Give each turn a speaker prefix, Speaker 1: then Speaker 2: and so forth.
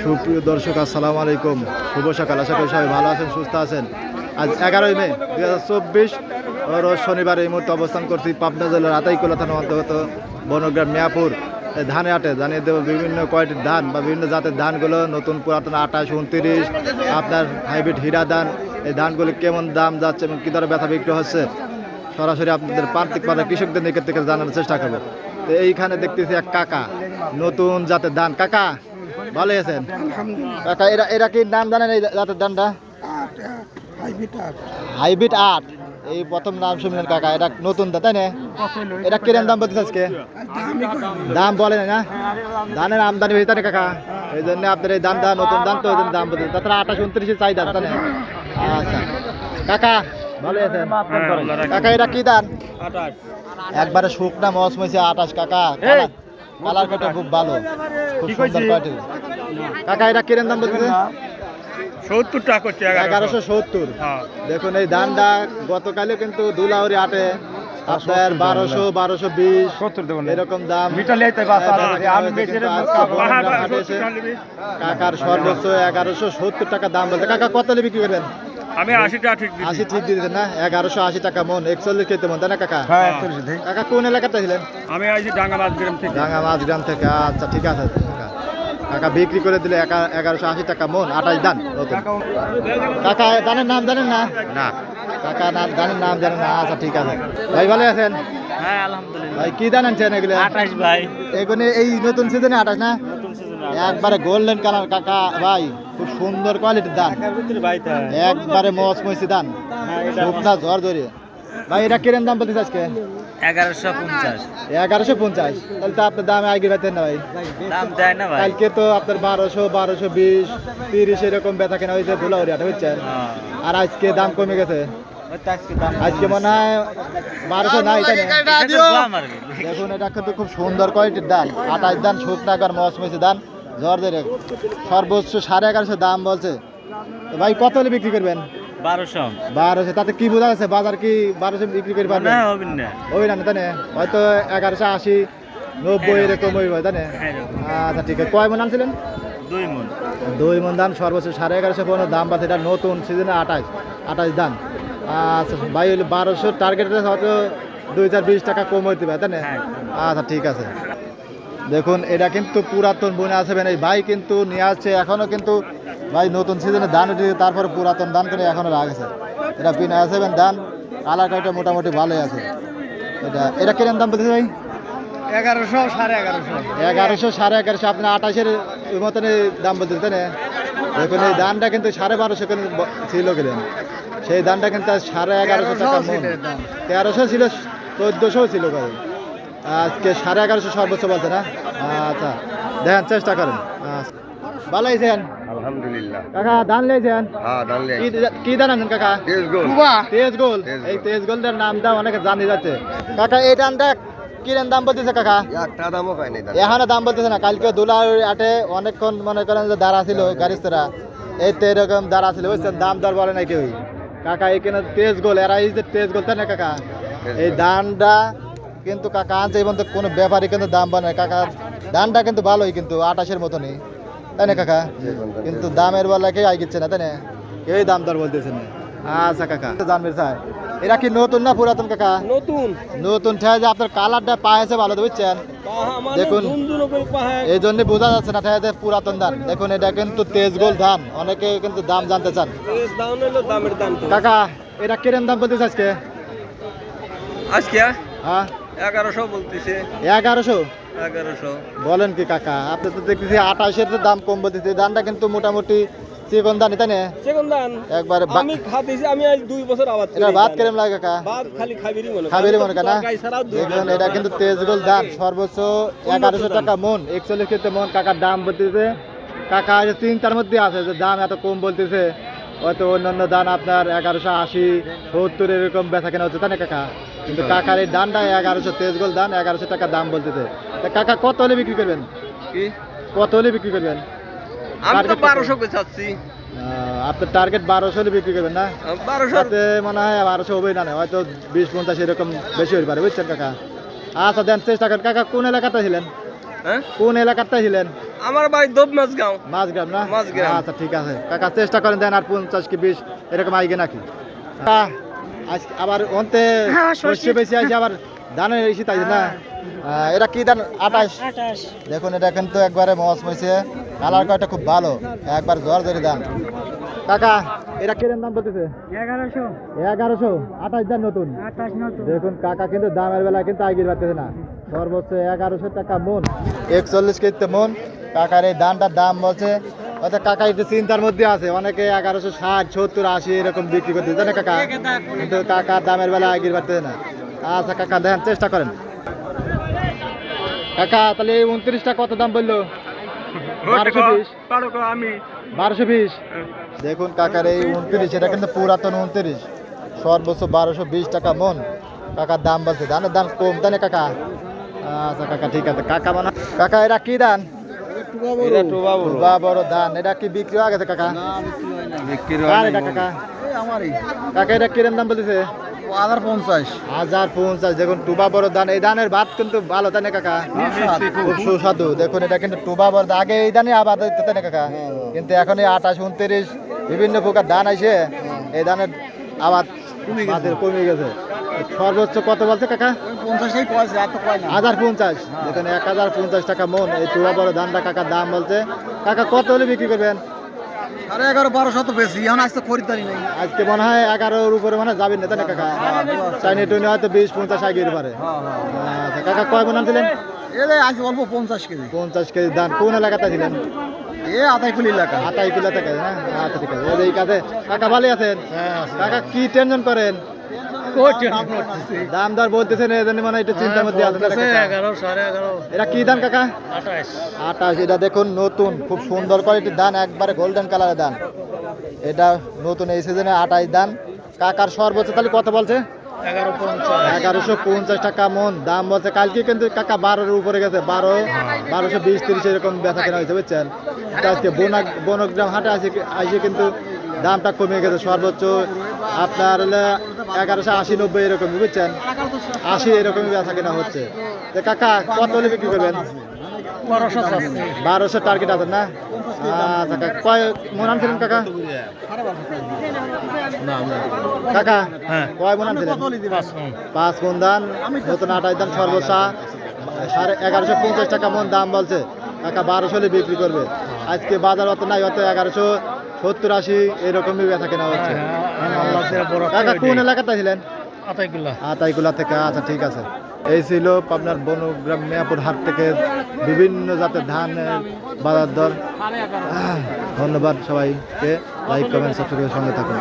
Speaker 1: সুপ্রিয় দর্শক আসসালামু আলাইকুম, শুভ সকাল। আশা করি সবাই ভালো আছেন, সুস্থ আছেন। আজ 11ই মে 2024 রোজ শনিবার। এই মুহূর্তে অবস্থান করছি পাবনা জেলার আতাইকুলা থানার অন্তর্গত বনগ্রাম মিয়াপুর ধানে হাটে। জানিয়ে দেবো বিভিন্ন কোয়ালিটির ধান বা বিভিন্ন জাতের ধানগুলো, নতুন পুরাতন 28, 29, আপনার হাইব্রিড হীরা ধান। এই ধানগুলো কেমন দাম যাচ্ছে এবং কী দরে ব্যথা বিক্রি হচ্ছে সরাসরি আপনাদের প্রান্তিক পাড়া কৃষকদের নিকট থেকে জানার চেষ্টা করবো। তো এইখানে দেখতেছি এক কাকা নতুন জাতের ধান। কাকা ভালো আছেন? কাকা এরা কি নাম জানেন এই জাতের ধানটা? হাইব্রিড 8। এই প্রথম নাম শুনলেন কাকা, এটা নতুন ধান তাই না? এটা কিরম দাম বলতেছে আজকে? দাম বলেন না, ধানের আমদানি হয়েছে না কাকা, এই জন্য আপনার এই দামটা নতুন দাম, তো ওই জন্য দাম বলতেছে। তাছাড়া 28, 29 চাই দাম তাই না? আচ্ছা কাকা ভালো আছেন? কাকা এটা কি ধান? একবারে শুকনা মসমসে 28 কাকা, কালার কাটা খুব ভালো, খুব সুন্দর কোয়ালিটি। কাকা এটা কিরম দাম বলতেছে?
Speaker 2: 70 টাকা করছে,
Speaker 1: 1170। দেখুন এই ধানটা গতকালে কিন্তু দুলাউরি আটে আপনার 1200, 1220 এরকম দাম। কাকার সর্বোচ্চ 1170 টাকা দাম বলতে। কাকা কত বিক্রি করবেন?
Speaker 2: আমি 80 টাকা ঠিক দিই।
Speaker 1: 80 ঠিক দিতেন না? 1180 টাকা মন, 41 খেতে মন তাই না কাকা? কাকা কোন এলাকাতে ছিলেন?
Speaker 2: আমি আইছি ডাঙ্গামাছ গ্রাম থেকে।
Speaker 1: ডাঙ্গামাছ গ্রাম থেকে। আচ্ছা ঠিক আছে কাকা। কাকা বিক্রি করে দিলে 1180 টাকা মন, 28 ধান নতুন। কাকা ধানের নাম জানেন না?
Speaker 2: না
Speaker 1: কাকা ধানের নাম জানেন না? আচ্ছা ঠিক আছে। ভাই ভালো আছেন?
Speaker 2: হ্যাঁ আলহামদুলিল্লাহ।
Speaker 1: ভাই কি ধান আনছেন এগুলো?
Speaker 2: 28 ভাই।
Speaker 1: এগুলো এই নতুন সিজনে 28 না? একবারে গোল্ডেন কালার কাকা ভাই, খুব সুন্দর কোয়ালিটির ধান, একবারে মসমসি ধান, শুকনা ঝড় ধরে। ভাই এটা কিরম দাম বলতেছে আজকে?
Speaker 2: 1150।
Speaker 1: 1150। তাহলে তো আপনার দামে আগে বেতেন না ভাই?
Speaker 2: দাম দেয় না ভাই।
Speaker 1: কালকে তো আপনার 1200, 1220, 30 এরকম বেচা কেনা হয়েছে ধুলাউরি হাটে, বুঝছেন? আর আজকে দাম কমে গেছে, আজকে মনে হয় 1200 নাই তাই না? দেখুন এটা কিন্তু খুব সুন্দর কোয়ালিটির ধান, 28 ধান, শুকনা একবার মসমসি ধান, ঝড় ধরে। সর্বোচ্চ 1150 দাম বলছে। তো ভাই কত হলে বিক্রি করবেন? 1200। তাতে কি বোঝা যাচ্ছে বাজার কি 1200 বিক্রি করে পারবেন? ওই না তাই না? হয়তো 1180, 90 এরকম হইব তাই না? আচ্ছা ঠিক আছে। কয় মন আনছিলেন? 2 মন ধান, সর্বোচ্চ 1150 পর্যন্ত দাম পাচ্ছে। এটা নতুন সিজনে 28 ধান। আচ্ছা ভাই 1200 টার্গেট হয়তো 2020 টাকা কম হইতে পারে তাই না? আচ্ছা ঠিক আছে। দেখুন এটা কিন্তু পুরাতন বনে আছে, এই ভাই কিন্তু নিয়ে আসছে এখনো, কিন্তু ভাই নতুন সিজনে ধান উঠেছে, তারপরে পুরাতন ধান করে এখনো রাখছে। এটা বিনা আছে ধান, কালার কাটা মোটামুটি ভালোই আছে। এটা কিরম দাম বলতেছে ভাই?
Speaker 2: 1100, 1150।
Speaker 1: 1100, 1150। আপনার 28-এর মতন দাম বলতেছে তাই না? দেখুন এই ধানটা কিন্তু 1250 কেন ছিল কিলেন, সেই ধানটা কিন্তু 1150 টাকা মন। 1300 ছিল, 1400 ছিল ভাই, আজকে 1150 সর্বোচ্চ বলছে না? আচ্ছা দেখেন চেষ্টা করেন। ভালো আছেন?
Speaker 2: আলহামদুলিল্লাহ।
Speaker 1: কাকা ধান লেছেন?
Speaker 2: হ্যাঁ ধান লে।
Speaker 1: কি ধান আনেন কাকা? তেজগোল। এই তেজগোলের নামটা অনেকে জানি যাচ্ছে। কাকা এই ধানটা কিরম দাম বলতেছে কাকা?
Speaker 2: একটা দামও পাই নাই।
Speaker 1: এখনো দাম বলতেছে না? কালকে দুলার আটে অনেকক্ষণ মনে করেন যে দাঁড়া ছিল গাড়িস্তরা, এই তো এরকম দাঁড়া ছিল, বুঝছেন? দাম দর বলে নাই কেউ। কাকা এখানে তেজগোল, এরা এই যে তেজগোল তাই না কাকা? এই ধানটা কিন্তু কাকা আনছে, এবং তো কোনো ব্যাপারই কিন্তু দাম বলে না কাকা। ধানটা কিন্তু ভালোই, কিন্তু 28-এর মতনই তাই না কাকা? কিন্তু দামের বেলা কেউ আইগিচ্ছে না তাই না? কেউই দাম দর বলতেছে না। আচ্ছা কাকা জানবেন স্যার, এরা কি নতুন না পুরাতন কাকা? নতুন ঠেয়া যে আপনার কালারটা পায়েছে ভালো, বুঝছেন? দেখুন এই জন্য বোঝা যাচ্ছে না ঠেয়াতে পুরাতন ধান। দেখুন এটা কিন্তু তেজগোল ধান, অনেকে কিন্তু দাম জানতে চান। কাকা এটা কিরম দাম বলতেছে আজকে? হ্যাঁ
Speaker 2: 1100 বলতেছে।
Speaker 1: 1100 বলেন কি কাকা? আপনি তো দেখতেছি 28-এর দাম কম বলতেছে। ধানটা কিন্তু মোটামুটি চিকন ধান তাই না? একবারে
Speaker 3: আমি খাইছি, আমি আজ 2 বছর আবাদ করি।
Speaker 1: এটা ভাত কেরম লাগে কাকা?
Speaker 3: ভাত খালি খাবিরি মনে
Speaker 1: কাকা? দেখুন এটা কিন্তু তেজগোল ধান, সর্বোচ্চ 1100 টাকা মন, 41 খেতে মন। কাকার দাম বলতেছে কাকা চিন্তার মধ্যে আছে যে দাম এত কম বলতেছে, হয়তো অন্যান্য ধান আপনার 1180, 70 এরকম বেচা কেনা হচ্ছে তাই না কাকা? কিন্তু কাকার এই ধানটা 1100, তেজগোল ধান 1100 টাকা দাম বলতেছে। কাকা কত হলে বিক্রি করবেন? কত হলে বিক্রি করবেন?
Speaker 2: আমি তো 1200 বেচাচ্ছি।
Speaker 1: আপনার টার্গেট 1200 হলে বিক্রি করবেন না? 1200 মনে হয় 1200 হবেই না, হয়তো 20-50 এরকম বেশি হতে পারে, বুঝছেন কাকা? আচ্ছা দেন চেষ্টা করেন। কাকা কোন এলাকাতে ছিলেন?
Speaker 2: হ্যাঁ
Speaker 1: কোন এলাকাতে ছিলেন?
Speaker 2: আমার বাড়ি দোব মাছগাঁও।
Speaker 1: মাঝগ্রাম না?
Speaker 2: মাঝগ্রাম।
Speaker 1: আচ্ছা ঠিক আছে কাকা, চেষ্টা করেন দেন আর 50 কি 20 এরকম আইগে নাকি। আজকে আবার অন্তে শস্য বেশি আছে, আবার ধানের বেশি তাই না? এটা কি ধান? 28। দেখুন এটা কিন্তু একবারে মস মইছে, কালার কয়টা খুব ভালো, একবার জর্জরি ধান। কাকা এটা কিরকম দাম বলতেছে?
Speaker 4: 1100
Speaker 1: 1100। 28 ধান নতুন।
Speaker 4: 28 নতুন।
Speaker 1: দেখুন কাকা কিন্তু দামের বেলা কিন্তু আইগির পারতেছে না, সর্বোচ্চ 1100 টাকা মন, 41 কেজিতে মন। কাকার এই ধানটার দাম বলছে, অর্থাৎ কাকা একটু চিন্তার মধ্যে আছে, অনেকে 1160, 70, 80 এরকম বিক্রি করতে জানে কাকা, কিন্তু কাকার দামের বেলা আইগির পারতেছে না। আচ্ছা কাকা দেখেন, চেষ্টা করেন কাকা। তাহলে এই 29টা কত দাম বললো? 1220।
Speaker 3: আমি
Speaker 1: 1220। দেখুন কাকার এই 29, এটা কিন্তু পুরাতন 29, সর্বোচ্চ 1220 টাকা মন কাকার দাম বলছে। ধানের দাম কম তাই না কাকা? আচ্ছা কাকা ঠিক আছে। কাকা মানে কাকা এটা কি ধান?
Speaker 2: এটা টুবা বড়।
Speaker 1: টুবা বড় ধান। এটা কি বিক্রি হয়ে গেছে কাকা?
Speaker 2: বিক্রি
Speaker 1: কার এটা কাকা? কাকা এটা কিরম দাম বলতেছে?
Speaker 2: 1050।
Speaker 1: 1050। দেখুন টুবা বড় ধান, এই ধানের ভাত কিন্তু ভালো তাই না কাকা? খুব সুস্বাদু। দেখুন এটা কিন্তু টুবা বড় ধান, আগে এই ধানে আবাদ হইতো তাই না কাকা? কিন্তু এখন এই 28, 29 বিভিন্ন প্রকার ধান আইছে, এই ধানের আবাদ কমে গেছে। সর্বোচ্চ কত বলছে কাকা? 1050। দেখুন 1050 টাকা মন এই টুবা বড় ধানটা কাকার দাম বলছে। কাকা কত হলে বিক্রি করবেন?
Speaker 2: 1100-1200 তো বেশি, এখন আজ তো খরিদারি নাই।
Speaker 1: আজকে মনে হয় 11-র উপরে মানে যাবেন না তাই না কাকা? চাইনি টুনি হয়তো 20-50 আগিয়ে পারে। আচ্ছা কাকা কয় মন আনছিলেন?
Speaker 2: আজ অল্প 50 কেজি।
Speaker 1: 50 কেজি ধান। কোন এলাকাতে ছিলেন?
Speaker 2: আতাইকুল এলাকা।
Speaker 1: আতাইকুলা থেকে না? আচ্ছা ঠিক আছে। এই কাজে কাকা ভালো আছেন? কাকা কি টেনশন করেন? দাম দর বলতেছেন এই জন্য মানে একটু চিন্তার মধ্যে আছেন।
Speaker 3: 11 11.5
Speaker 1: এটা কি ধান কাকা?
Speaker 3: 28
Speaker 1: 28। এটা দেখুন নতুন, খুব সুন্দর কোয়ালিটির ধান, একবারে গোল্ডেন কালারের ধান। এটা নতুন এই সিজনে 28 ধান। কাকার সর্বোচ্চ তাহলে কত বলছে? 1150 টাকা মন দাম বলছে। কালকে কিন্তু কাকা 12-এর উপরে গেছে, 1220, 30 এরকম বেচা কেনা হয়েছে বুঝছেন। তো আজকে বনগ্রাম হাটে আসে কিন্তু দামটা কমে গেছে, সর্বোচ্চ আপনার হলে 1180, 90 এরকম বুঝছেন, 80 এরকমই বেচা কেনা হচ্ছে। তো কাকা কত হলে বিক্রি করবেন? 1200 টার্গেট আছে না? আচ্ছা কাকা কয় মন আনছিলেন কাকা? কাকা কয় মন আনছিলেন? 5 মন ধান, নতুন 28 ধান, সর্বোচ্চ 1150 টাকা মন দাম বলছে। কাকা 1200 হলে বিক্রি করবে। আজকে বাজার অত নাই, অত 1170, 80 এরকমই বেচা কেনা হচ্ছে। কাকা কোন এলাকাতে ছিলেন? আতাইকুলা থেকে। আচ্ছা ঠিক আছে। এই ছিল আপনার বনগ্রাম মিয়াপুর হাট থেকে বিভিন্ন জাতের ধানের বাজার দর। ধন্যবাদ সবাইকে, লাইক কমেন্ট সাবস্ক্রাইবের সঙ্গে থাকুন।